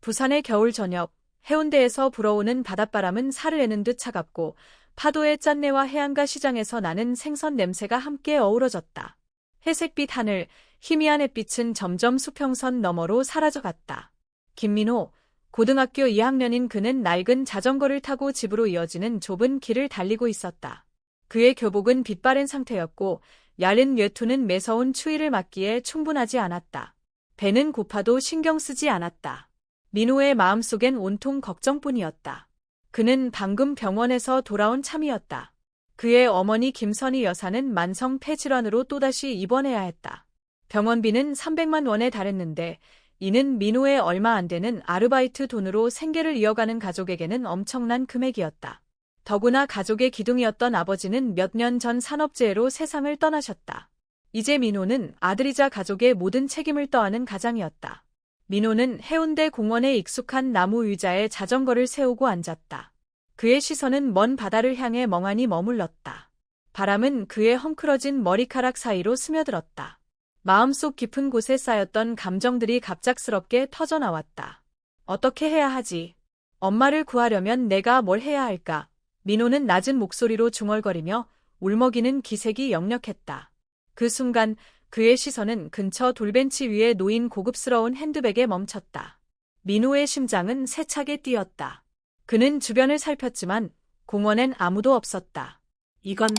부산의 겨울 저녁, 해운대에서 불어오는 바닷바람은 살을 애는 듯 차갑고 파도의 짠내와 해안가 시장에서 나는 생선 냄새가 함께 어우러졌다. 회색빛 하늘, 희미한 햇빛은 점점 수평선 너머로 사라져갔다. 김민호, 고등학교 2학년인 그는 낡은 자전거를 타고 집으로 이어지는 좁은 길을 달리고 있었다. 그의 교복은 빛바랜 상태였고 야른 외투는 매서운 추위를 막기에 충분하지 않았다. 배는 고파도 신경 쓰지 않았다. 민호의 마음속엔 온통 걱정뿐이었다. 그는 방금 병원에서 돌아온 참이었다. 그의 어머니 김선희 여사는 만성 폐질환으로 또다시 입원해야 했다. 병원비는 300만 원에 달했는데 이는 민호의 얼마 안 되는 아르바이트 돈으로 생계를 이어가는 가족에게는 엄청난 금액이었다. 더구나 가족의 기둥이었던 아버지는 몇 년 전 산업재해로 세상을 떠나셨다. 이제 민호는 아들이자 가족의 모든 책임을 떠안은 가장이었다. 민호는 해운대 공원에 익숙한 나무 의자에 자전거를 세우고 앉았다. 그의 시선은 먼 바다를 향해 멍하니 머물렀다. 바람은 그의 헝클어진 머리카락 사이로 스며들었다. 마음속 깊은 곳에 쌓였던 감정들이 갑작스럽게 터져나왔다. 어떻게 해야 하지? 엄마를 구하려면 내가 뭘 해야 할까? 민호는 낮은 목소리로 중얼거리며 울먹이는 기색이 역력했다. 그 순간 그의 시선은 근처 돌벤치 위에 놓인 고급스러운 핸드백에 멈췄다. 민호의 심장은 세차게 뛰었다. 그는 주변을 살폈지만 공원엔 아무도 없었다. 이건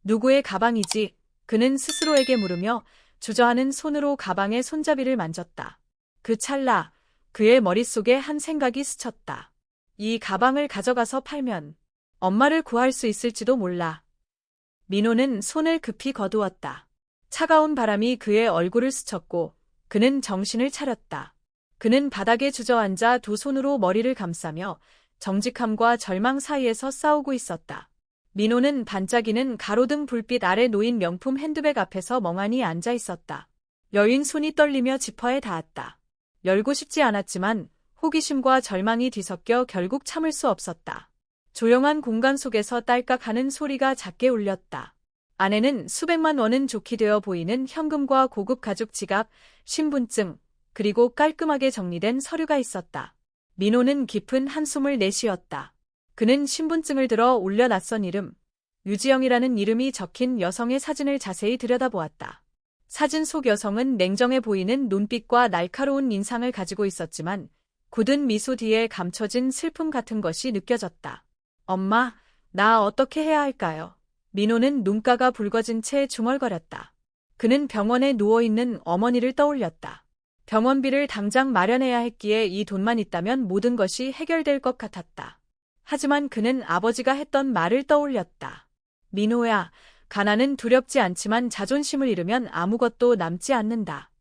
누구의 가방이지? 그는 스스로에게 물으며 주저하는 손으로 가방의 손잡이를 만졌다. 그 찰나 그의 머릿속에 한 생각이 스쳤다. 이 가방을 가져가서 팔면 엄마를 구할 수 있을지도 몰라. 민호는 손을 급히 거두었다. 차가운 바람이 그의 얼굴을 스쳤고 그는 정신을 차렸다. 그는 바닥에 주저앉아 두 손으로 머리를 감싸며 정직함과 절망 사이에서 싸우고 있었다. 민호는 반짝이는 가로등 불빛 아래 놓인 명품 핸드백 앞에서 멍하니 앉아 있었다. 여인 손이 떨리며 지퍼에 닿았다. 열고 싶지 않았지만 호기심과 절망이 뒤섞여 결국 참을 수 없었다. 조용한 공간 속에서 딸깍 하는 소리가 작게 울렸다. 안에는 수백만 원은 좋게 되어 보이는 현금과 고급 가죽 지갑, 신분증, 그리고 깔끔하게 정리된 서류가 있었다. 민호는 깊은 한숨을 내쉬었다. 그는 신분증을 들어 올려 낯선 이름, 유지영이라는 이름이 적힌 여성의 사진을 자세히 들여다보았다. 사진 속 여성은 냉정해 보이는 눈빛과 날카로운 인상을 가지고 있었지만 굳은 미소 뒤에 감춰진 슬픔 같은 것이 느껴졌다. 엄마, 나 어떻게 해야 할까요? 민호는 눈가가 붉어진 채 중얼거렸다. 그는 병원에 누워있는 어머니를 떠올렸다. 병원비를 당장 마련해야 했기에 이 돈만 있다면 모든 것이 해결될 것 같았다. 하지만 그는 아버지가 했던 말을 떠올렸다. 민호야, 가난은 두렵지 않지만 자존심을 잃으면 아무것도 남지 않는다.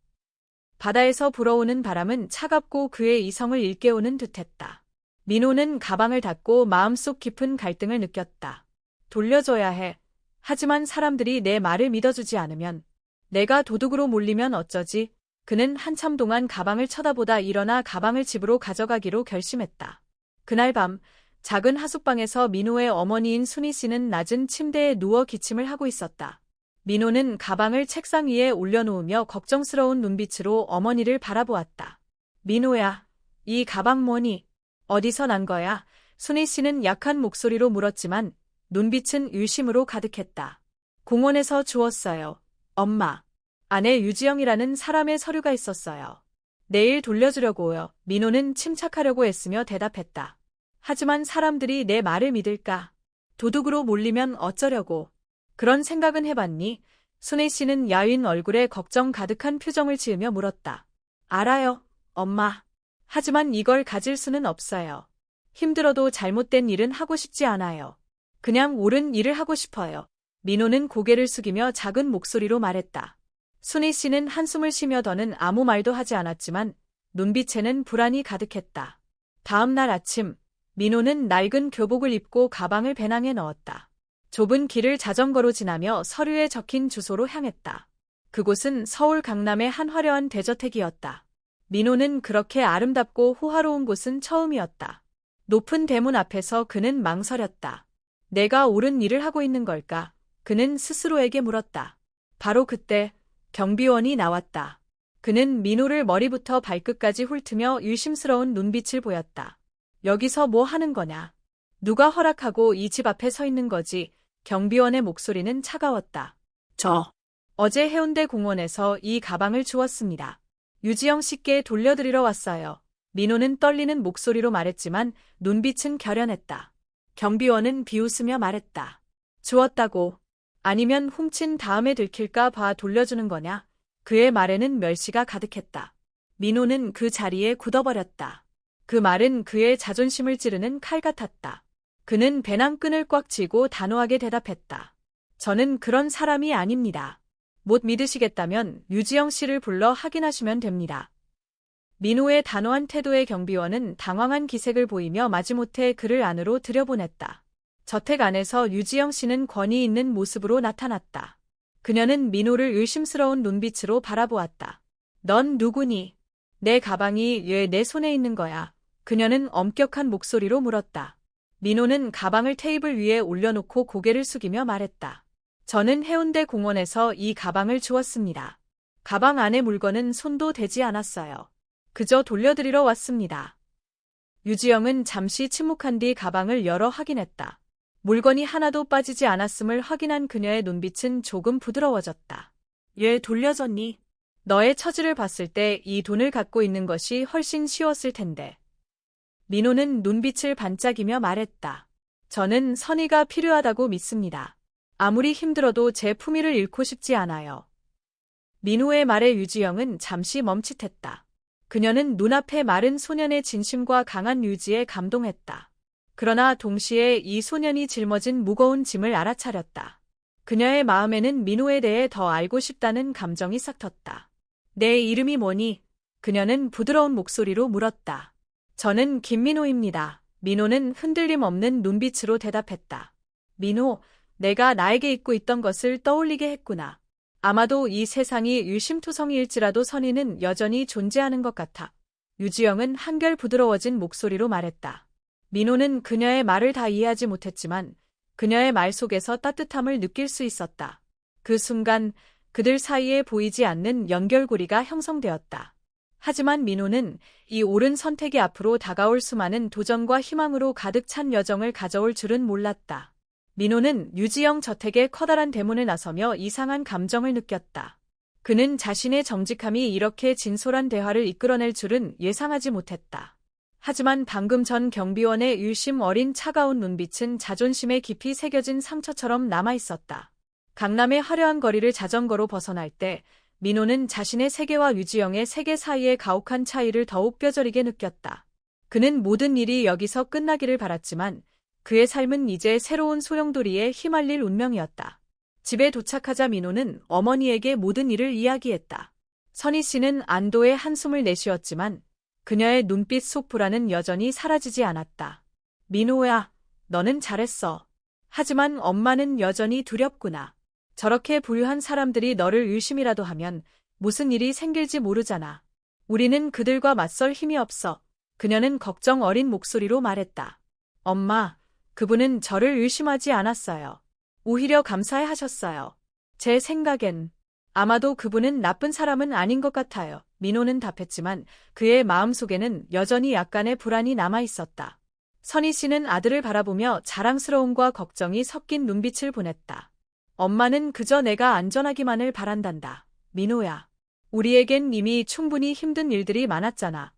바다에서 불어오는 바람은 차갑고 그의 이성을 일깨우는 듯했다. 민호는 가방을 닫고 마음속 깊은 갈등을 느꼈다. 돌려줘야 해. 하지만 사람들이 내 말을 믿어주지 않으면, 내가 도둑으로 몰리면 어쩌지? 그는 한참 동안 가방을 쳐다보다 일어나 가방을 집으로 가져가기로 결심했다. 그날 밤, 작은 하숙방에서 민호의 어머니인 순희 씨는 낮은 침대에 누워 기침을 하고 있었다. 민호는 가방을 책상 위에 올려놓으며 걱정스러운 눈빛으로 어머니를 바라보았다. 민호야, 이 가방 뭐니? 어디서 난 거야? 순희 씨는 약한 목소리로 물었지만 눈빛은 의심으로 가득했다. 공원에서 주웠어요. 엄마. 안에 유지영이라는 사람의 서류가 있었어요. 내일 돌려주려고요. 민호는 침착하려고 애쓰며 대답했다. 하지만 사람들이 내 말을 믿을까? 도둑으로 몰리면 어쩌려고? 그런 생각은 해봤니? 순희 씨는 야윈 얼굴에 걱정 가득한 표정을 지으며 물었다. 알아요, 엄마. 하지만 이걸 가질 수는 없어요. 힘들어도 잘못된 일은 하고 싶지 않아요. 그냥 옳은 일을 하고 싶어요. 민호는 고개를 숙이며 작은 목소리로 말했다. 순희 씨는 한숨을 쉬며 더는 아무 말도 하지 않았지만 눈빛에는 불안이 가득했다. 다음 날 아침, 민호는 낡은 교복을 입고 가방을 배낭에 넣었다. 좁은 길을 자전거로 지나며 서류에 적힌 주소로 향했다. 그곳은 서울 강남의 한 화려한 대저택이었다. 민호는 그렇게 아름답고 호화로운 곳은 처음이었다. 높은 대문 앞에서 그는 망설였다. 내가 옳은 일을 하고 있는 걸까? 그는 스스로에게 물었다. 바로 그때 경비원이 나왔다. 그는 민호를 머리부터 발끝까지 훑으며 의심스러운 눈빛을 보였다. 여기서 뭐 하는 거냐? 누가 허락하고 이 집 앞에 서 있는 거지? 경비원의 목소리는 차가웠다. 어제 해운대 공원에서 이 가방을 주웠습니다. 유지영 씨께 돌려드리러 왔어요. 민호는 떨리는 목소리로 말했지만 눈빛은 결연했다. 경비원은 비웃으며 말했다. 주웠다고? 아니면 훔친 다음에 들킬까 봐 돌려주는 거냐? 그의 말에는 멸시가 가득했다. 민호는 그 자리에 굳어버렸다. 그 말은 그의 자존심을 찌르는 칼 같았다. 그는 배낭끈을 꽉 쥐고 단호하게 대답했다. 저는 그런 사람이 아닙니다. 못 믿으시겠다면 유지영 씨를 불러 확인하시면 됩니다. 민호의 단호한 태도에 경비원은 당황한 기색을 보이며 마지못해 그를 안으로 들여보냈다. 저택 안에서 유지영 씨는 권위 있는 모습으로 나타났다. 그녀는 민호를 의심스러운 눈빛으로 바라보았다. 넌 누구니? 내 가방이 왜 내 손에 있는 거야? 그녀는 엄격한 목소리로 물었다. 민호는 가방을 테이블 위에 올려놓고 고개를 숙이며 말했다. 저는 해운대 공원에서 이 가방을 주웠습니다. 가방 안의 물건은 손도 대지 않았어요. 그저 돌려드리러 왔습니다. 유지영은 잠시 침묵한 뒤 가방을 열어 확인했다. 물건이 하나도 빠지지 않았음을 확인한 그녀의 눈빛은 조금 부드러워졌다. 얘 돌려줬니? 너의 처지를 봤을 때 이 돈을 갖고 있는 것이 훨씬 쉬웠을 텐데. 민호는 눈빛을 반짝이며 말했다. 저는 선의가 필요하다고 믿습니다. 아무리 힘들어도 제 품위를 잃고 싶지 않아요. 민호의 말에 유지영은 잠시 멈칫했다. 그녀는 눈앞의 마른 소년의 진심과 강한 유지에 감동했다. 그러나 동시에 이 소년이 짊어진 무거운 짐을 알아차렸다. 그녀의 마음에는 민호에 대해 더 알고 싶다는 감정이 싹텄다. 내 이름이 뭐니? 그녀는 부드러운 목소리로 물었다. 저는 김민호입니다. 민호는 흔들림 없는 눈빛으로 대답했다. 민호, 내가 나에게 잊고 있던 것을 떠올리게 했구나. 아마도 이 세상이 일심투성이일지라도 선의는 여전히 존재하는 것 같아. 유지영은 한결 부드러워진 목소리로 말했다. 민호는 그녀의 말을 다 이해하지 못했지만 그녀의 말 속에서 따뜻함을 느낄 수 있었다. 그 순간 그들 사이에 보이지 않는 연결고리가 형성되었다. 하지만 민호는 이 옳은 선택이 앞으로 다가올 수많은 도전과 희망으로 가득 찬 여정을 가져올 줄은 몰랐다. 민호는 유지영 저택의 커다란 대문을 나서며 이상한 감정을 느꼈다. 그는 자신의 정직함이 이렇게 진솔한 대화를 이끌어낼 줄은 예상하지 못했다. 하지만 방금 전 경비원의 일심 어린 차가운 눈빛은 자존심에 깊이 새겨진 상처처럼 남아있었다. 강남의 화려한 거리를 자전거로 벗어날 때 민호는 자신의 세계와 유지영의 세계 사이의 가혹한 차이를 더욱 뼈저리게 느꼈다. 그는 모든 일이 여기서 끝나기를 바랐지만 그의 삶은 이제 새로운 소용돌이에 휘말릴 운명이었다. 집에 도착하자 민호는 어머니에게 모든 일을 이야기했다. 선희 씨는 안도의 한숨을 내쉬었지만 그녀의 눈빛 속 불안은 여전히 사라지지 않았다. 민호야, 너는 잘했어. 하지만 엄마는 여전히 두렵구나. 저렇게 부유한 사람들이 너를 의심이라도 하면 무슨 일이 생길지 모르잖아. 우리는 그들과 맞설 힘이 없어. 그녀는 걱정 어린 목소리로 말했다. 엄마, 그분은 저를 의심하지 않았어요. 오히려 감사해 하셨어요. 제 생각엔 아마도 그분은 나쁜 사람은 아닌 것 같아요. 민호는 답했지만 그의 마음속에는 여전히 약간의 불안이 남아 있었다. 선희 씨는 아들을 바라보며 자랑스러움과 걱정이 섞인 눈빛을 보냈다. 엄마는 그저 내가 안전하기만을 바란단다. 민호야. 우리에겐 이미 충분히 힘든 일들이 많았잖아.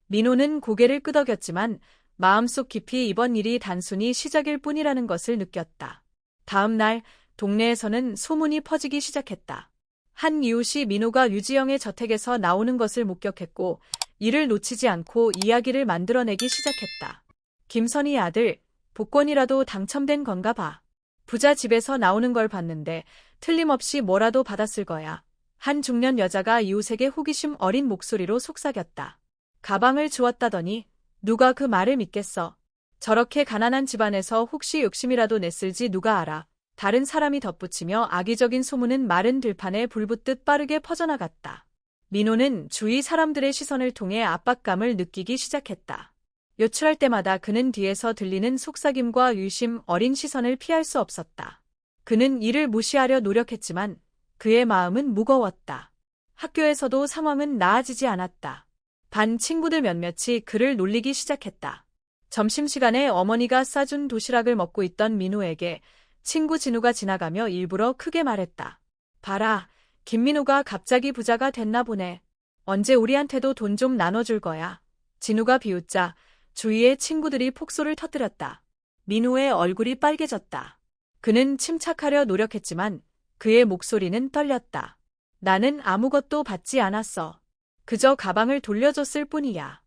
민호는 고개를 끄덕였지만 마음속 깊이 이번 일이 단순히 시작일 뿐이라는 것을 느꼈다. 다음 날 동네에서는 소문이 퍼지기 시작했다. 한 이웃이 민호가 유지영의 저택에서 나오는 것을 목격했고 이를 놓치지 않고 이야기를 만들어내기 시작했다. 김선희 아들, 복권이라도 당첨된 건가 봐. 부자 집에서 나오는 걸 봤는데 틀림없이 뭐라도 받았을 거야. 한 중년 여자가 이웃에게 호기심 어린 목소리로 속삭였다. 가방을 주었다더니 누가 그 말을 믿겠어. 저렇게 가난한 집안에서 혹시 욕심이라도 냈을지 누가 알아. 다른 사람이 덧붙이며 악의적인 소문은 마른 들판에 불붙듯 빠르게 퍼져나갔다. 민호는 주위 사람들의 시선을 통해 압박감을 느끼기 시작했다. 요출할 때마다 그는 뒤에서 들리는 속삭임과 의심 어린 시선을 피할 수 없었다. 그는 이를 무시하려 노력했지만 그의 마음은 무거웠다. 학교에서도 상황은 나아지지 않았다. 반 친구들 몇몇이 그를 놀리기 시작했다. 점심시간에 어머니가 싸준 도시락을 먹고 있던 민호에게 친구 진우가 지나가며 일부러 크게 말했다. 봐라, 김민호가 갑자기 부자가 됐나 보네. 언제 우리한테도 돈 좀 나눠줄 거야. 진우가 비웃자 주위의 친구들이 폭소를 터뜨렸다. 민호의 얼굴이 빨개졌다. 그는 침착하려 노력했지만 그의 목소리는 떨렸다. 나는 아무것도 받지 않았어. 그저 가방을 돌려줬을 뿐이야.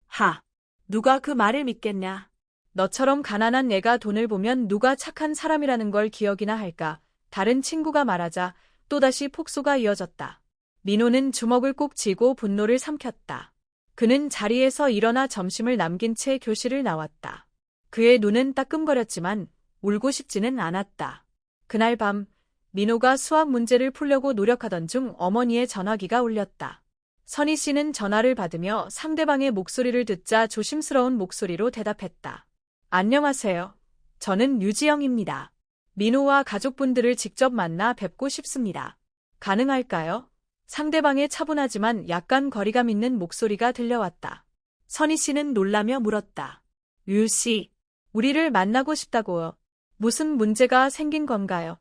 하, 누가 그 말을 믿겠냐. 너처럼 가난한 내가 돈을 보면 누가 착한 사람이라는 걸 기억이나 할까. 다른 친구가 말하자 또다시 폭소가 이어졌다. 민호는 주먹을 꼭 쥐고 분노를 삼켰다. 그는 자리에서 일어나 점심을 남긴 채 교실을 나왔다. 그의 눈은 따끔거렸지만 울고 싶지는 않았다. 그날 밤 민호가 수학 문제를 풀려고 노력하던 중 어머니의 전화기가 울렸다. 선희 씨는 전화를 받으며 상대방의 목소리를 듣자 조심스러운 목소리로 대답했다. 안녕하세요. 저는 유지영입니다. 민호와 가족분들을 직접 만나 뵙고 싶습니다. 가능할까요? 상대방의 차분하지만 약간 거리감 있는 목소리가 들려왔다. 선희 씨는 놀라며 물었다. 유 씨, 우리를 만나고 싶다고요. 무슨 문제가 생긴 건가요?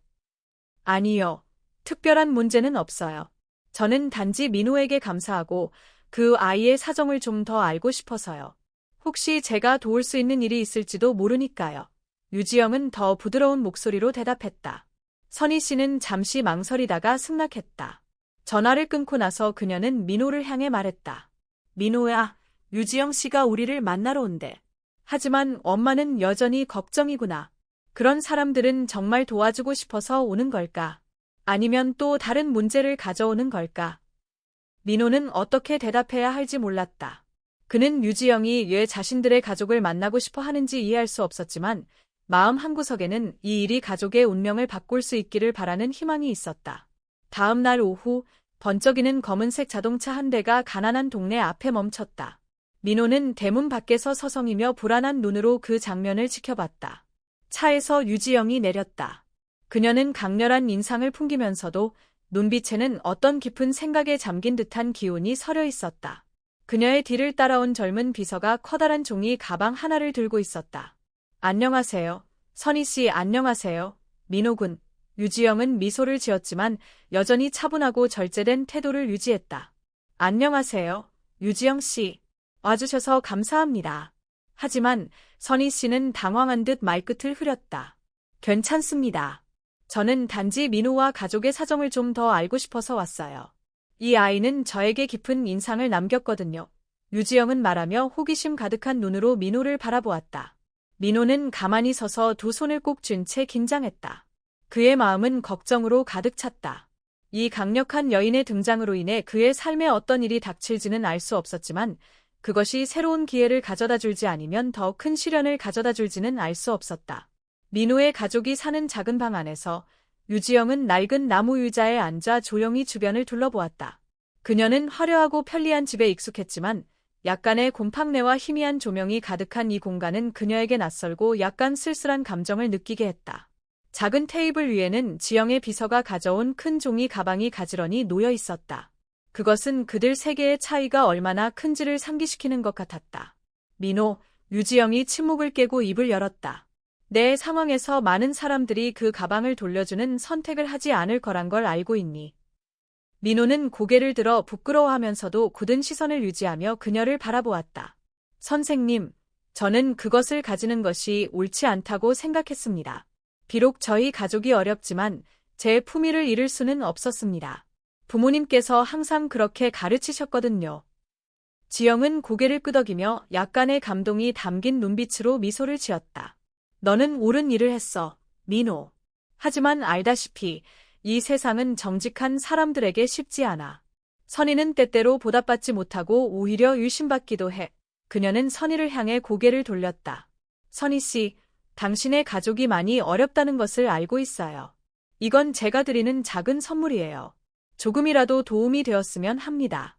아니요. 특별한 문제는 없어요. 저는 단지 민호에게 감사하고 그 아이의 사정을 좀 더 알고 싶어서요. 혹시 제가 도울 수 있는 일이 있을지도 모르니까요. 유지영은 더 부드러운 목소리로 대답했다. 선희 씨는 잠시 망설이다가 승낙했다. 전화를 끊고 나서 그녀는 민호를 향해 말했다. 민호야, 유지영 씨가 우리를 만나러 온대. 하지만 엄마는 여전히 걱정이구나. 그런 사람들은 정말 도와주고 싶어서 오는 걸까? 아니면 또 다른 문제를 가져오는 걸까? 민호는 어떻게 대답해야 할지 몰랐다. 그는 유지영이 왜 자신들의 가족을 만나고 싶어 하는지 이해할 수 없었지만 마음 한구석에는 이 일이 가족의 운명을 바꿀 수 있기를 바라는 희망이 있었다. 다음 날 오후 번쩍이는 검은색 자동차 한 대가 가난한 동네 앞에 멈췄다. 민호는 대문 밖에서 서성이며 불안한 눈으로 그 장면을 지켜봤다. 차에서 유지영이 내렸다. 그녀는 강렬한 인상을 풍기면서도 눈빛에는 어떤 깊은 생각에 잠긴 듯한 기운이 서려 있었다. 그녀의 뒤를 따라온 젊은 비서가 커다란 종이 가방 하나를 들고 있었다. 안녕하세요. 선희 씨 안녕하세요. 민호군. 유지영은 미소를 지었지만 여전히 차분하고 절제된 태도를 유지했다. 안녕하세요. 유지영 씨. 와주셔서 감사합니다. 하지만 선희 씨는 당황한 듯 말끝을 흐렸다. 괜찮습니다. 저는 단지 민호와 가족의 사정을 좀 더 알고 싶어서 왔어요. 이 아이는 저에게 깊은 인상을 남겼거든요. 유지영은 말하며 호기심 가득한 눈으로 민호를 바라보았다. 민호는 가만히 서서 두 손을 꼭 쥔 채 긴장했다. 그의 마음은 걱정으로 가득 찼다. 이 강력한 여인의 등장으로 인해 그의 삶에 어떤 일이 닥칠지는 알 수 없었지만 그것이 새로운 기회를 가져다 줄지 아니면 더 큰 시련을 가져다 줄지는 알 수 없었다. 민호의 가족이 사는 작은 방 안에서 유지영은 낡은 나무 의자에 앉아 조용히 주변을 둘러보았다. 그녀는 화려하고 편리한 집에 익숙했지만 약간의 곰팡내와 희미한 조명이 가득한 이 공간은 그녀에게 낯설고 약간 쓸쓸한 감정을 느끼게 했다. 작은 테이블 위에는 지영의 비서가 가져온 큰 종이 가방이 가지런히 놓여 있었다. 그것은 그들 세계의 차이가 얼마나 큰지를 상기시키는 것 같았다. 민호, 유지영이 침묵을 깨고 입을 열었다. 내 상황에서 많은 사람들이 그 가방을 돌려주는 선택을 하지 않을 거란 걸 알고 있니? 민호는 고개를 들어 부끄러워하면서도 굳은 시선을 유지하며 그녀를 바라보았다. 선생님, 저는 그것을 가지는 것이 옳지 않다고 생각했습니다. 비록 저희 가족이 어렵지만 제 품위를 잃을 수는 없었습니다. 부모님께서 항상 그렇게 가르치셨거든요. 지영은 고개를 끄덕이며 약간의 감동이 담긴 눈빛으로 미소를 지었다. 너는 옳은 일을 했어, 민호. 하지만 알다시피 이 세상은 정직한 사람들에게 쉽지 않아. 선희는 때때로 보답받지 못하고 오히려 의심받기도 해. 그녀는 선희를 향해 고개를 돌렸다. 선희 씨, 당신의 가족이 많이 어렵다는 것을 알고 있어요. 이건 제가 드리는 작은 선물이에요. 조금이라도 도움이 되었으면 합니다.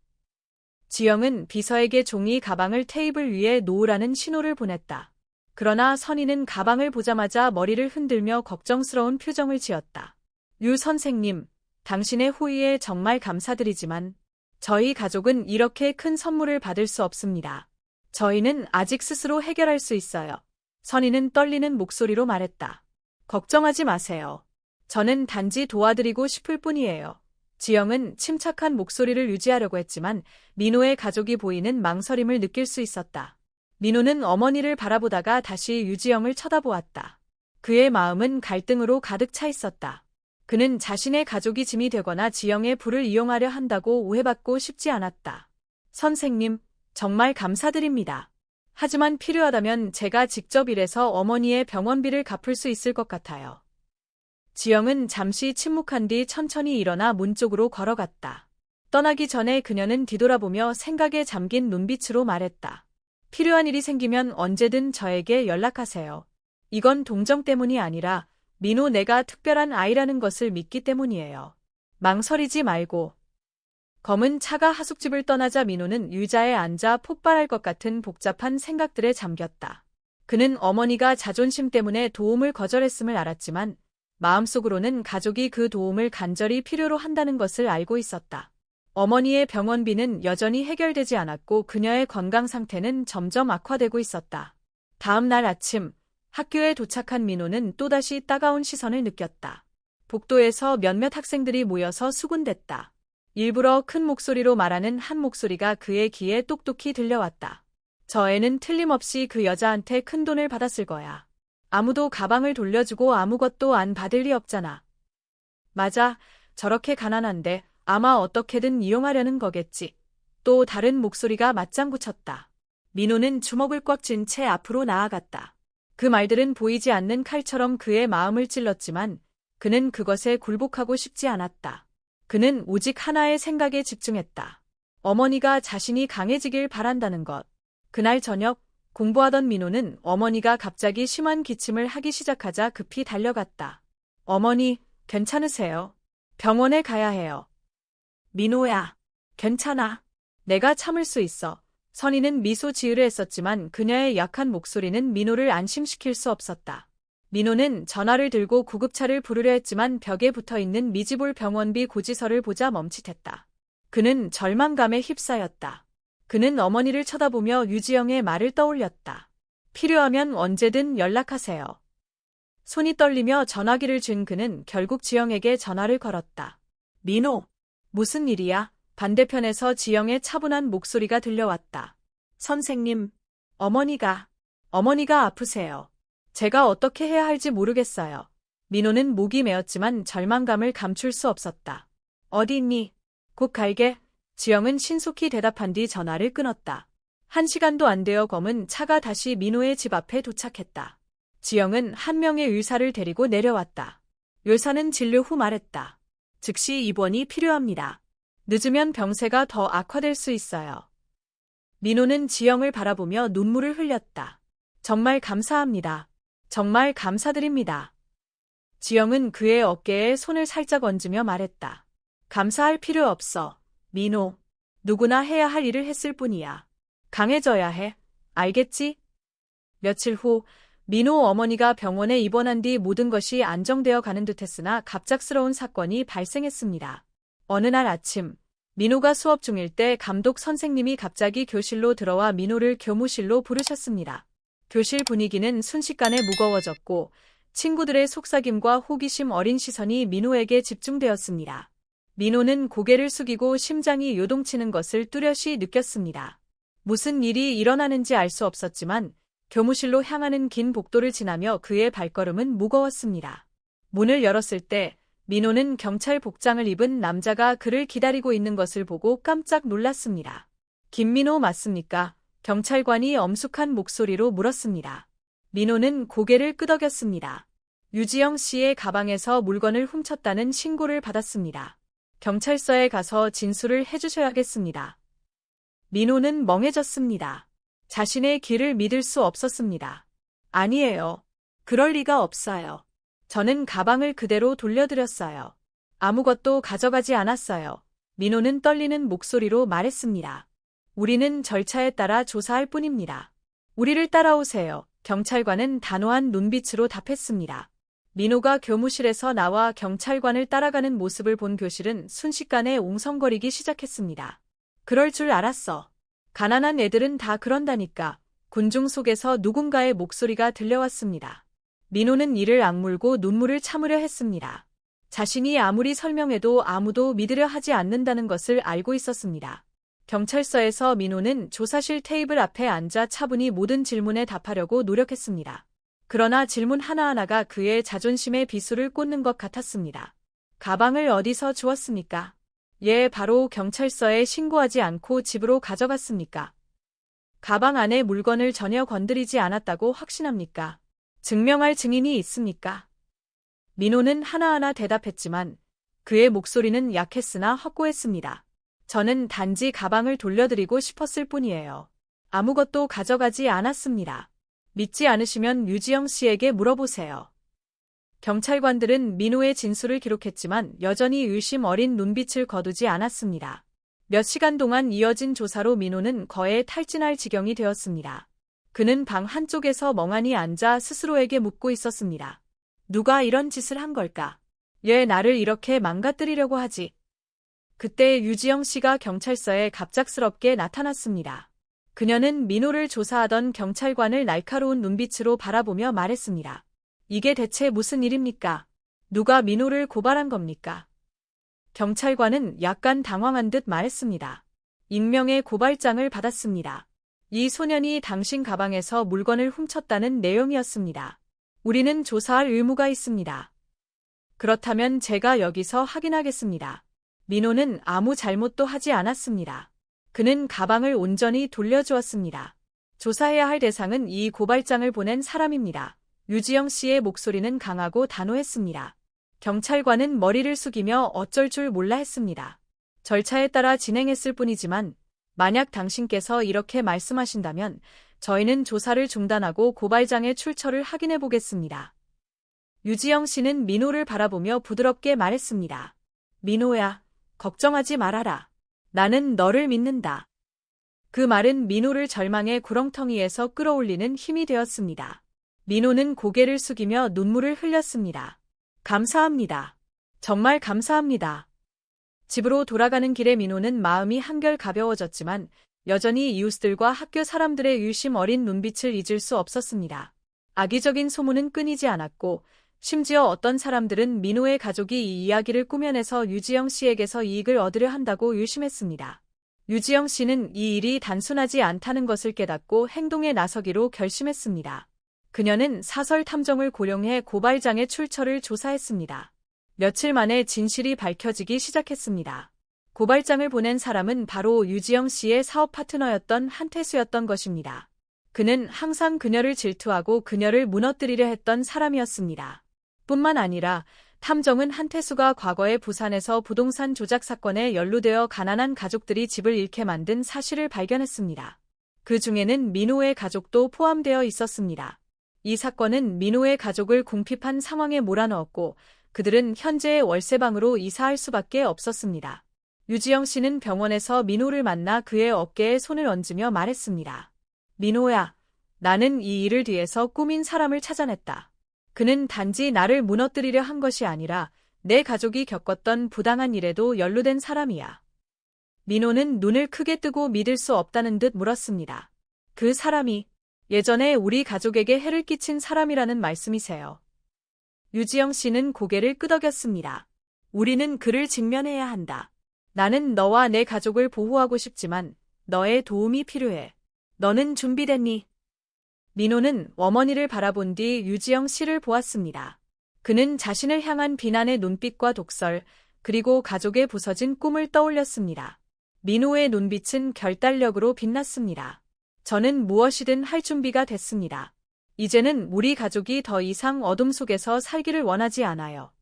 지영은 비서에게 종이 가방을 테이블 위에 놓으라는 신호를 보냈다. 그러나 선희는 가방을 보자마자 머리를 흔들며 걱정스러운 표정을 지었다. 유 선생님, 당신의 호의에 정말 감사드리지만 저희 가족은 이렇게 큰 선물을 받을 수 없습니다. 저희는 아직 스스로 해결할 수 있어요. 선희는 떨리는 목소리로 말했다. 걱정하지 마세요. 저는 단지 도와드리고 싶을 뿐이에요. 지영은 침착한 목소리를 유지하려고 했지만 민호의 가족이 보이는 망설임을 느낄 수 있었다. 민호는 어머니를 바라보다가 다시 유지영을 쳐다보았다. 그의 마음은 갈등으로 가득 차 있었다. 그는 자신의 가족이 짐이 되거나 지영의 부를 이용하려 한다고 오해받고 싶지 않았다. 선생님, 정말 감사드립니다. 하지만 필요하다면 제가 직접 일해서 어머니의 병원비를 갚을 수 있을 것 같아요. 지영은 잠시 침묵한 뒤 천천히 일어나 문 쪽으로 걸어갔다. 떠나기 전에 그녀는 뒤돌아보며 생각에 잠긴 눈빛으로 말했다. 필요한 일이 생기면 언제든 저에게 연락하세요. 이건 동정 때문이 아니라 민호 내가 특별한 아이라는 것을 믿기 때문이에요. 망설이지 말고. 검은 차가 하숙집을 떠나자 민호는 의자에 앉아 폭발할 것 같은 복잡한 생각들에 잠겼다. 그는 어머니가 자존심 때문에 도움을 거절했음을 알았지만 마음속으로는 가족이 그 도움을 간절히 필요로 한다는 것을 알고 있었다. 어머니의 병원비는 여전히 해결되지 않았고 그녀의 건강 상태는 점점 악화되고 있었다. 다음 날 아침, 학교에 도착한 민호는 또다시 따가운 시선을 느꼈다. 복도에서 몇몇 학생들이 모여서 수군댔다. 일부러 큰 목소리로 말하는 한 목소리가 그의 귀에 똑똑히 들려왔다. 저 애는 틀림없이 그 여자한테 큰 돈을 받았을 거야. 아무도 가방을 돌려주고 아무것도 안 받을 리 없잖아. 맞아, 저렇게 가난한데 아마 어떻게든 이용하려는 거겠지. 또 다른 목소리가 맞장구쳤다. 민호는 주먹을 꽉 쥔 채 앞으로 나아갔다. 그 말들은 보이지 않는 칼처럼 그의 마음을 찔렀지만 그는 그것에 굴복하고 싶지 않았다. 그는 오직 하나의 생각에 집중했다. 어머니가 자신이 강해지길 바란다는 것. 그날 저녁 공부하던 민호는 어머니가 갑자기 심한 기침을 하기 시작하자 급히 달려갔다. 어머니, 괜찮으세요? 병원에 가야 해요. 민호야, 괜찮아. 내가 참을 수 있어. 선희는 미소 지으려 했었지만 그녀의 약한 목소리는 민호를 안심시킬 수 없었다. 민호는 전화를 들고 구급차를 부르려 했지만 벽에 붙어있는 미지볼 병원비 고지서를 보자 멈칫했다. 그는 절망감에 휩싸였다. 그는 어머니를 쳐다보며 유지영의 말을 떠올렸다. 필요하면 언제든 연락하세요. 손이 떨리며 전화기를 쥔 그는 결국 지영에게 전화를 걸었다. 민호, 무슨 일이야? 반대편에서 지영의 차분한 목소리가 들려왔다. 선생님, 어머니가 아프세요. 제가 어떻게 해야 할지 모르겠어요. 민호는 목이 메었지만 절망감을 감출 수 없었다. 어디 있니? 곧 갈게. 지영은 신속히 대답한 뒤 전화를 끊었다. 1시간도 안 되어 검은 차가 다시 민호의 집 앞에 도착했다. 지영은 한 명의 의사를 데리고 내려왔다. 의사는 진료 후 말했다. 즉시 입원이 필요합니다. 늦으면 병세가 더 악화될 수 있어요. 민호는 지영을 바라보며 눈물을 흘렸다. 정말 감사합니다. 정말 감사드립니다. 지영은 그의 어깨에 손을 살짝 얹으며 말했다. 감사할 필요 없어. 민호, 누구나 해야 할 일을 했을 뿐이야. 강해져야 해. 알겠지? 며칠 후 민호 어머니가 병원에 입원한 뒤 모든 것이 안정되어 가는 듯했으나 갑작스러운 사건이 발생했습니다. 어느 날 아침, 민호가 수업 중일 때 감독 선생님이 갑자기 교실로 들어와 민호를 교무실로 부르셨습니다. 교실 분위기는 순식간에 무거워졌고 친구들의 속삭임과 호기심 어린 시선이 민호에게 집중되었습니다. 민호는 고개를 숙이고 심장이 요동치는 것을 뚜렷이 느꼈습니다. 무슨 일이 일어나는지 알 수 없었지만 교무실로 향하는 긴 복도를 지나며 그의 발걸음은 무거웠습니다. 문을 열었을 때 민호는 경찰 복장을 입은 남자가 그를 기다리고 있는 것을 보고 깜짝 놀랐습니다. 김민호 맞습니까? 경찰관이 엄숙한 목소리로 물었습니다. 민호는 고개를 끄덕였습니다. 유지영 씨의 가방에서 물건을 훔쳤다는 신고를 받았습니다. 경찰서에 가서 진술을 해주셔야겠습니다. 민호는 멍해졌습니다. 자신의 귀를 믿을 수 없었습니다. 아니에요. 그럴 리가 없어요. 저는 가방을 그대로 돌려드렸어요. 아무것도 가져가지 않았어요. 민호는 떨리는 목소리로 말했습니다. 우리는 절차에 따라 조사할 뿐입니다. 우리를 따라오세요. 경찰관은 단호한 눈빛으로 답했습니다. 민호가 교무실에서 나와 경찰관을 따라가는 모습을 본 교실은 순식간에 웅성거리기 시작했습니다. 그럴 줄 알았어. 가난한 애들은 다 그런다니까. 군중 속에서 누군가의 목소리가 들려왔습니다. 민호는 이를 악물고 눈물을 참으려 했습니다. 자신이 아무리 설명해도 아무도 믿으려 하지 않는다는 것을 알고 있었습니다. 경찰서에서 민호는 조사실 테이블 앞에 앉아 차분히 모든 질문에 답하려고 노력했습니다. 그러나 질문 하나하나가 그의 자존심에 비수를 꽂는 것 같았습니다. 가방을 어디서 주웠습니까? 바로 경찰서에 신고하지 않고 집으로 가져갔습니까? 가방 안에 물건을 전혀 건드리지 않았다고 확신합니까? 증명할 증인이 있습니까? 민호는 하나하나 대답했지만 그의 목소리는 약했으나 확고했습니다. 저는 단지 가방을 돌려드리고 싶었을 뿐이에요. 아무것도 가져가지 않았습니다. 믿지 않으시면 유지영 씨에게 물어보세요. 경찰관들은 민호의 진술을 기록했지만 여전히 의심 어린 눈빛을 거두지 않았습니다. 몇 시간 동안 이어진 조사로 민호는 거의 탈진할 지경이 되었습니다. 그는 방 한쪽에서 멍하니 앉아 스스로에게 묻고 있었습니다. 누가 이런 짓을 한 걸까? 왜 나를 이렇게 망가뜨리려고 하지? 그때 유지영 씨가 경찰서에 갑작스럽게 나타났습니다. 그녀는 민호를 조사하던 경찰관을 날카로운 눈빛으로 바라보며 말했습니다. 이게 대체 무슨 일입니까? 누가 민호를 고발한 겁니까? 경찰관은 약간 당황한 듯 말했습니다. 익명의 고발장을 받았습니다. 이 소년이 당신 가방에서 물건을 훔쳤다는 내용이었습니다. 우리는 조사할 의무가 있습니다. 그렇다면 제가 여기서 확인하겠습니다. 민호는 아무 잘못도 하지 않았습니다. 그는 가방을 온전히 돌려주었습니다. 조사해야 할 대상은 이 고발장을 보낸 사람입니다. 유지영 씨의 목소리는 강하고 단호했습니다. 경찰관은 머리를 숙이며 어쩔 줄 몰라 했습니다. 절차에 따라 진행했을 뿐이지만 만약 당신께서 이렇게 말씀하신다면 저희는 조사를 중단하고 고발장의 출처를 확인해 보겠습니다. 유지영 씨는 민호를 바라보며 부드럽게 말했습니다. 민호야, 걱정하지 말아라. 나는 너를 믿는다. 그 말은 민호를 절망의 구렁텅이에서 끌어올리는 힘이 되었습니다. 민호는 고개를 숙이며 눈물을 흘렸습니다. 감사합니다. 정말 감사합니다. 집으로 돌아가는 길에 민호는 마음이 한결 가벼워졌지만 여전히 이웃들과 학교 사람들의 의심 어린 눈빛을 잊을 수 없었습니다. 악의적인 소문은 끊이지 않았고 심지어 어떤 사람들은 민호의 가족이 이 이야기를 꾸며내서 유지영 씨에게서 이익을 얻으려 한다고 의심했습니다. 유지영 씨는 이 일이 단순하지 않다는 것을 깨닫고 행동에 나서기로 결심했습니다. 그녀는 사설 탐정을 고용해 고발장의 출처를 조사했습니다. 며칠 만에 진실이 밝혀지기 시작했습니다. 고발장을 보낸 사람은 바로 유지영 씨의 사업 파트너였던 한태수였던 것입니다. 그는 항상 그녀를 질투하고 그녀를 무너뜨리려 했던 사람이었습니다. 뿐만 아니라 탐정은 한태수가 과거에 부산에서 부동산 조작 사건에 연루되어 가난한 가족들이 집을 잃게 만든 사실을 발견했습니다. 그 중에는 민호의 가족도 포함되어 있었습니다. 이 사건은 민호의 가족을 궁핍한 상황에 몰아넣었고 그들은 현재의 월세방으로 이사할 수밖에 없었습니다. 유지영 씨는 병원에서 민호를 만나 그의 어깨에 손을 얹으며 말했습니다. 민호야, 나는 이 일을 뒤에서 꾸민 사람을 찾아냈다. 그는 단지 나를 무너뜨리려 한 것이 아니라 내 가족이 겪었던 부당한 일에도 연루된 사람이야. 민호는 눈을 크게 뜨고 믿을 수 없다는 듯 물었습니다. 그 사람이 예전에 우리 가족에게 해를 끼친 사람이라는 말씀이세요? 유지영 씨는 고개를 끄덕였습니다. 우리는 그를 직면해야 한다. 나는 너와 내 가족을 보호하고 싶지만 너의 도움이 필요해. 너는 준비됐니? 민호는 어머니를 바라본 뒤 유지영 씨를 보았습니다. 그는 자신을 향한 비난의 눈빛과 독설, 그리고 가족의 부서진 꿈을 떠올렸습니다. 민호의 눈빛은 결단력으로 빛났습니다. 저는 무엇이든 할 준비가 됐습니다. 이제는 우리 가족이 더 이상 어둠 속에서 살기를 원하지 않아요.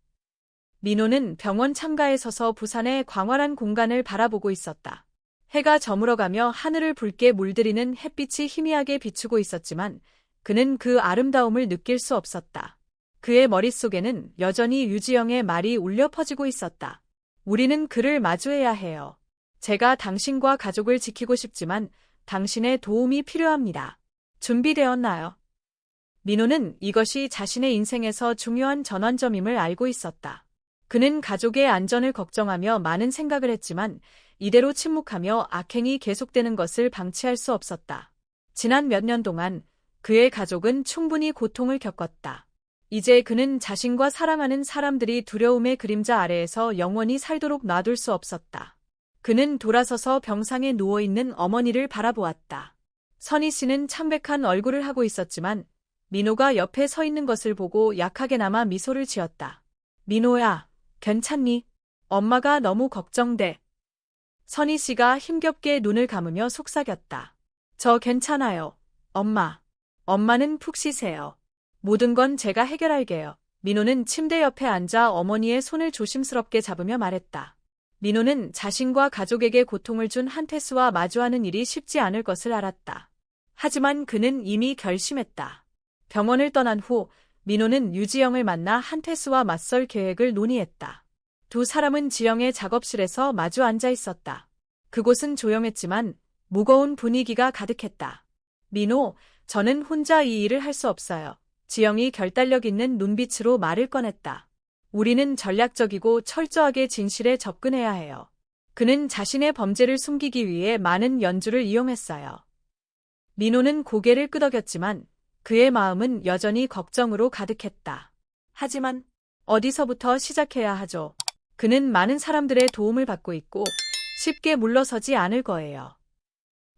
민호는 병원 창가에 서서 부산의 광활한 공간을 바라보고 있었다. 해가 저물어가며 하늘을 붉게 물들이는 햇빛이 희미하게 비추고 있었지만 그는 그 아름다움을 느낄 수 없었다. 그의 머릿속에는 여전히 유지영의 말이 울려 퍼지고 있었다. 우리는 그를 마주해야 해요. 제가 당신과 가족을 지키고 싶지만 당신의 도움이 필요합니다. 준비되었나요? 민호는 이것이 자신의 인생에서 중요한 전환점임을 알고 있었다. 그는 가족의 안전을 걱정하며 많은 생각을 했지만 이대로 침묵하며 악행이 계속되는 것을 방치할 수 없었다. 지난 몇 년 동안 그의 가족은 충분히 고통을 겪었다. 이제 그는 자신과 사랑하는 사람들이 두려움의 그림자 아래에서 영원히 살도록 놔둘 수 없었다. 그는 돌아서서 병상에 누워있는 어머니를 바라보았다. 선희 씨는 참백한 얼굴을 하고 있었지만 민호가 옆에 서 있는 것을 보고 약하게나마 미소를 지었다. 민호야, 괜찮니? 엄마가 너무 걱정돼. 선희 씨가 힘겹게 눈을 감으며 속삭였다. 저 괜찮아요, 엄마. 엄마는 푹 쉬세요. 모든 건 제가 해결할게요. 민호는 침대 옆에 앉아 어머니의 손을 조심스럽게 잡으며 말했다. 민호는 자신과 가족에게 고통을 준 한태수와 마주하는 일이 쉽지 않을 것을 알았다. 하지만 그는 이미 결심했다. 병원을 떠난 후 민호는 유지영을 만나 한태수와 맞설 계획을 논의했다. 두 사람은 지영의 작업실에서 마주 앉아 있었다. 그곳은 조용했지만 무거운 분위기가 가득했다. 민호, 저는 혼자 이 일을 할 수 없어요. 지영이 결단력 있는 눈빛으로 말을 꺼냈다. 우리는 전략적이고 철저하게 진실에 접근해야 해요. 그는 자신의 범죄를 숨기기 위해 많은 연주를 이용했어요. 민호는 고개를 끄덕였지만 그의 마음은 여전히 걱정으로 가득했다. 하지만 어디서부터 시작해야 하죠? 그는 많은 사람들의 도움을 받고 있고 쉽게 물러서지 않을 거예요.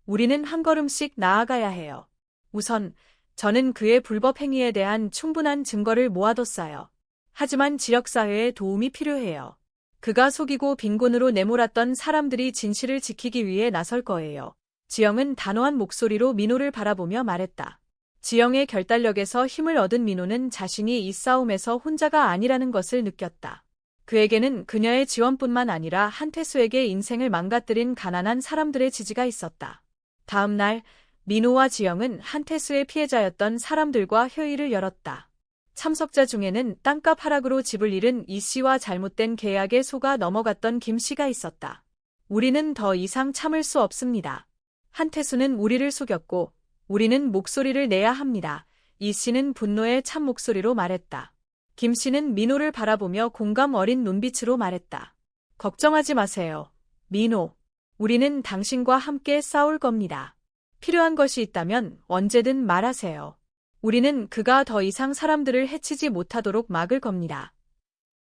우리는 한 걸음씩 나아가야 해요. 우선 저는 그의 불법 행위에 대한 충분한 증거를 모아뒀어요. 하지만 지역사회의 도움이 필요해요. 그가 속이고 빈곤으로 내몰았던 사람들이 진실을 지키기 위해 나설 거예요. 지영은 단호한 목소리로 민호를 바라보며 말했다. 지영의 결단력에서 힘을 얻은 민호는 자신이 이 싸움에서 혼자가 아니라는 것을 느꼈다. 그에게는 그녀의 지원뿐만 아니라 한태수에게 인생을 망가뜨린 가난한 사람들의 지지가 있었다. 다음 날 민호와 지영은 한태수의 피해자였던 사람들과 회의를 열었다. 참석자 중에는 땅값 하락으로 집을 잃은 이 씨와 잘못된 계약에 속아 넘어갔던 김 씨가 있었다. 우리는 더 이상 참을 수 없습니다. 한태수는 우리를 속였고 우리는 목소리를 내야 합니다. 이 씨는 분노의 참 목소리로 말했다. 김 씨는 민호를 바라보며 공감 어린 눈빛으로 말했다. 걱정하지 마세요. 민호. 우리는 당신과 함께 싸울 겁니다. 필요한 것이 있다면 언제든 말하세요. 우리는 그가 더 이상 사람들을 해치지 못하도록 막을 겁니다.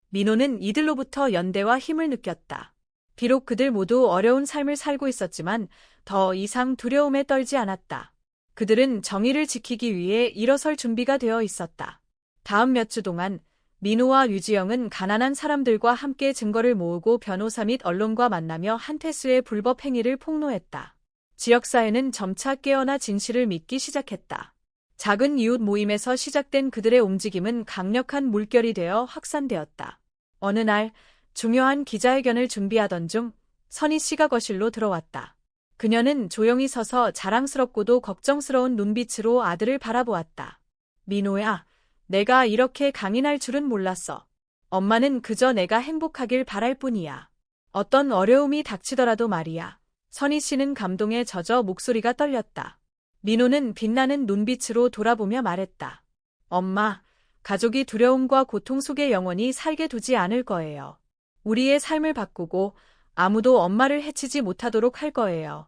민호는 이들로부터 연대와 힘을 느꼈다. 비록 그들 모두 어려운 삶을 살고 있었지만 더 이상 두려움에 떨지 않았다. 그들은 정의를 지키기 위해 일어설 준비가 되어 있었다. 다음 몇 주 동안 민호와 유지영은 가난한 사람들과 함께 증거를 모으고 변호사 및 언론과 만나며 한태수의 불법 행위를 폭로했다. 지역사회는 점차 깨어나 진실을 믿기 시작했다. 작은 이웃 모임에서 시작된 그들의 움직임은 강력한 물결이 되어 확산되었다. 어느 날 중요한 기자회견을 준비하던 중 선희 씨가 거실로 들어왔다. 그녀는 조용히 서서 자랑스럽고도 걱정스러운 눈빛으로 아들을 바라보았다. 민호야, 내가 이렇게 강인할 줄은 몰랐어. 엄마는 그저 내가 행복하길 바랄 뿐이야. 어떤 어려움이 닥치더라도 말이야. 선희 씨는 감동에 젖어 목소리가 떨렸다. 민호는 빛나는 눈빛으로 돌아보며 말했다. 엄마, 가족이 두려움과 고통 속에 영원히 살게 두지 않을 거예요. 우리의 삶을 바꾸고 아무도 엄마를 해치지 못하도록 할 거예요.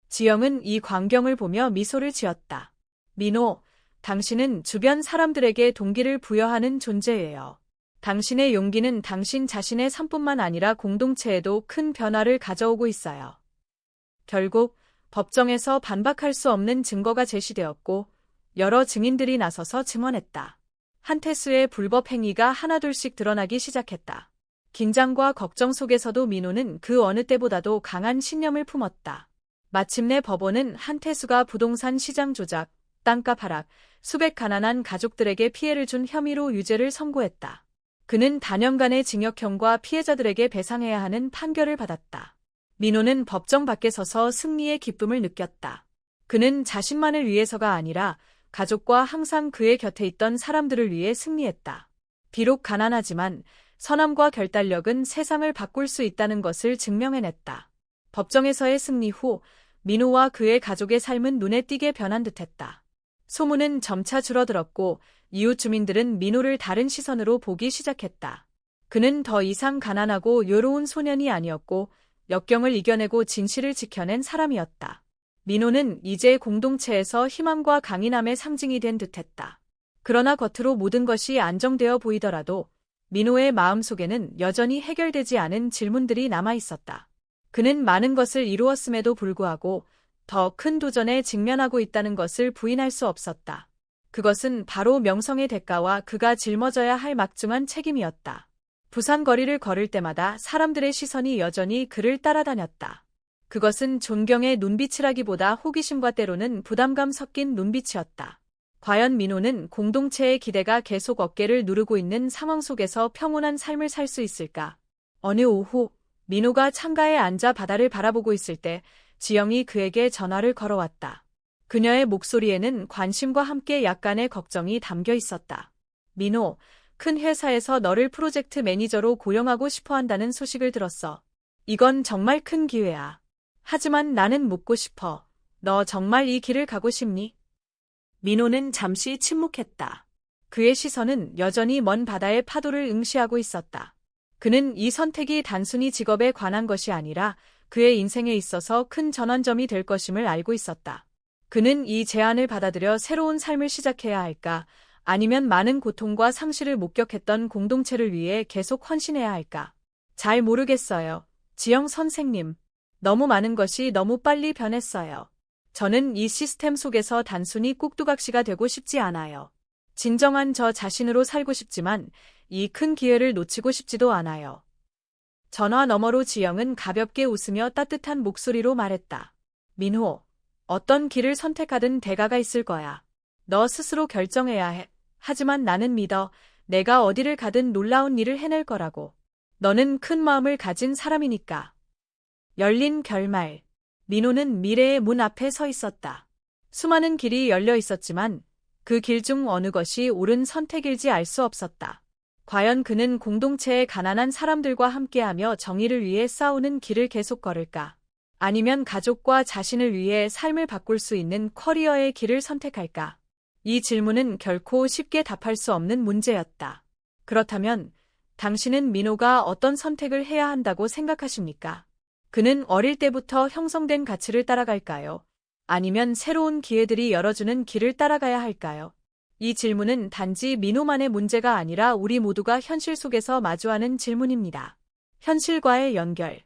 지영은 이 광경을 보며 미소를 지었다. 민호, 당신은 주변 사람들에게 동기를 부여하는 존재예요. 당신의 용기는 당신 자신의 삶뿐만 아니라 공동체에도 큰 변화를 가져오고 있어요. 결국 법정에서 반박할 수 없는 증거가 제시되었고 여러 증인들이 나서서 증언했다. 한태수의 불법 행위가 하나둘씩 드러나기 시작했다. 긴장과 걱정 속에서도 민호는 그 어느 때보다도 강한 신념을 품었다. 마침내 법원은 한태수가 부동산 시장 조작, 땅값 하락, 수백 가난한 가족들에게 피해를 준 혐의로 유죄를 선고했다. 그는 단연간의 징역형과 피해자들에게 배상해야 하는 판결을 받았다. 민호는 법정 밖에 서서 승리의 기쁨을 느꼈다. 그는 자신만을 위해서가 아니라 가족과 항상 그의 곁에 있던 사람들을 위해 승리했다. 비록 가난하지만 선함과 결단력은 세상을 바꿀 수 있다는 것을 증명해냈다. 법정에서의 승리 후 민호와 그의 가족의 삶은 눈에 띄게 변한 듯했다. 소문은 점차 줄어들었고 이웃 주민들은 민호를 다른 시선으로 보기 시작했다. 그는 더 이상 가난하고 요로운 소년이 아니었고 역경을 이겨내고 진실을 지켜낸 사람이었다. 민호는 이제 공동체에서 희망과 강인함의 상징이 된 듯했다. 그러나 겉으로 모든 것이 안정되어 보이더라도 민호의 마음속에는 여전히 해결되지 않은 질문들이 남아 있었다. 그는 많은 것을 이루었음에도 불구하고 더 큰 도전에 직면하고 있다는 것을 부인할 수 없었다. 그것은 바로 명성의 대가와 그가 짊어져야 할 막중한 책임이었다. 부산 거리를 걸을 때마다 사람들의 시선이 여전히 그를 따라다녔다. 그것은 존경의 눈빛이라기보다 호기심과 때로는 부담감 섞인 눈빛이었다. 과연 민호는 공동체의 기대가 계속 어깨를 누르고 있는 상황 속에서 평온한 삶을 살 수 있을까? 어느 오후, 민호가 창가에 앉아 바다를 바라보고 있을 때 지영이 그에게 전화를 걸어왔다. 그녀의 목소리에는 관심과 함께 약간의 걱정이 담겨 있었다. 민호, 큰 회사에서 너를 프로젝트 매니저로 고용하고 싶어 한다는 소식을 들었어. 이건 정말 큰 기회야. 하지만 나는 묻고 싶어. 너 정말 이 길을 가고 싶니? 민호는 잠시 침묵했다. 그의 시선은 여전히 먼 바다의 파도를 응시하고 있었다. 그는 이 선택이 단순히 직업에 관한 것이 아니라 그의 인생에 있어서 큰 전환점이 될 것임을 알고 있었다. 그는 이 제안을 받아들여 새로운 삶을 시작해야 할까? 아니면 많은 고통과 상실을 목격했던 공동체를 위해 계속 헌신해야 할까? 잘 모르겠어요. 지영 선생님. 너무 많은 것이 너무 빨리 변했어요. 저는 이 시스템 속에서 단순히 꼭두각시가 되고 싶지 않아요. 진정한 저 자신으로 살고 싶지만 이 큰 기회를 놓치고 싶지도 않아요. 전화 너머로 지영은 가볍게 웃으며 따뜻한 목소리로 말했다. 민호, 어떤 길을 선택하든 대가가 있을 거야. 너 스스로 결정해야 해. 하지만 나는 믿어. 내가 어디를 가든 놀라운 일을 해낼 거라고. 너는 큰 마음을 가진 사람이니까. 열린 결말. 민호는 미래의 문 앞에 서 있었다. 수많은 길이 열려 있었지만 그 길 중 어느 것이 옳은 선택일지 알 수 없었다. 과연 그는 공동체의 가난한 사람들과 함께하며 정의를 위해 싸우는 길을 계속 걸을까? 아니면 가족과 자신을 위해 삶을 바꿀 수 있는 커리어의 길을 선택할까? 이 질문은 결코 쉽게 답할 수 없는 문제였다. 그렇다면 당신은 민호가 어떤 선택을 해야 한다고 생각하십니까? 그는 어릴 때부터 형성된 가치를 따라갈까요? 아니면 새로운 기회들이 열어주는 길을 따라가야 할까요? 이 질문은 단지 민호만의 문제가 아니라 우리 모두가 현실 속에서 마주하는 질문입니다. 현실과의 연결.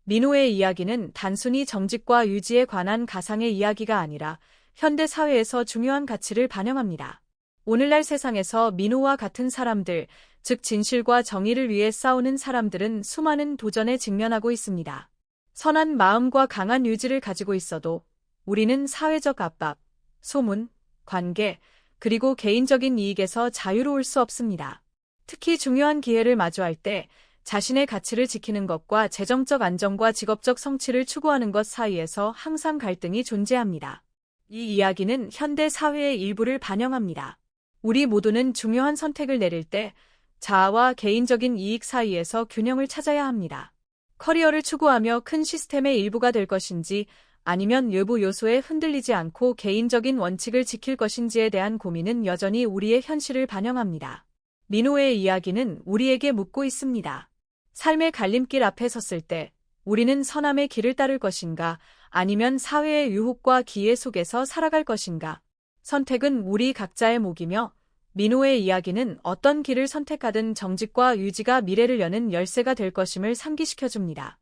민호의 이야기는 단순히 정직과 유지에 관한 가상의 이야기가 아니라 현대 사회에서 중요한 가치를 반영합니다. 오늘날 세상에서 민호와 같은 사람들, 즉 진실과 정의를 위해 싸우는 사람들은 수많은 도전에 직면하고 있습니다. 선한 마음과 강한 의지를 가지고 있어도 우리는 사회적 압박, 소문, 관계, 그리고 개인적인 이익에서 자유로울 수 없습니다. 특히 중요한 기회를 마주할 때 자신의 가치를 지키는 것과 재정적 안정과 직업적 성취를 추구하는 것 사이에서 항상 갈등이 존재합니다. 이 이야기는 현대 사회의 일부를 반영합니다. 우리 모두는 중요한 선택을 내릴 때 자아와 개인적인 이익 사이에서 균형을 찾아야 합니다. 커리어를 추구하며 큰 시스템의 일부가 될 것인지 아니면 외부 요소에 흔들리지 않고 개인적인 원칙을 지킬 것인지에 대한 고민은 여전히 우리의 현실을 반영합니다. 민호의 이야기는 우리에게 묻고 있습니다. 삶의 갈림길 앞에 섰을 때 우리는 선함의 길을 따를 것인가 아니면 사회의 유혹과 기회 속에서 살아갈 것인가? 선택은 우리 각자의 몫이며 민호의 이야기는 어떤 길을 선택하든 정직과 유지가 미래를 여는 열쇠가 될 것임을 상기시켜줍니다.